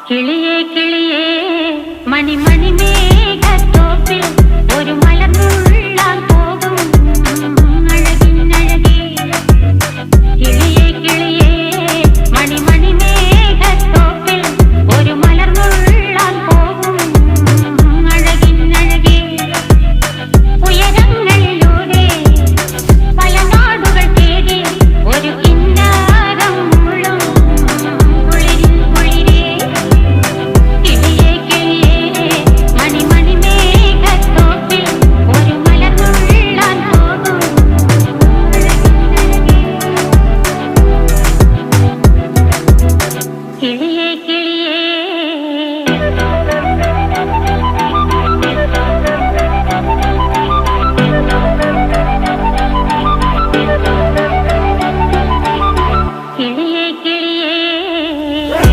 കിളിയേ കിളിയേ മണിമണി മേഘത്തോപ്പിൽ ഒരു മലർന്നുള്ളാൻ പോകും അഴകിനഴകേ. കിളിയേ കിളിയേ മണിമണി മേഘത്തോപ്പിൽ ഒരു മലർന്നുള്ളാൻ പോകും അഴകിനഴകേ. ഉയരങ്ങളിലൂടെ പല നാടുകൾ തേടി ഒരു കിന്നാരം മുഴും കുളിരിൻ കുളിരേ. കിളിയേ കിളിയേ മണിമണി മേഘത്തോപ്പിൽ ഒരു മലർന്നുള്ളാൻ പോകും അഴകിനഴകേ. കിളിയേ കിളിയേ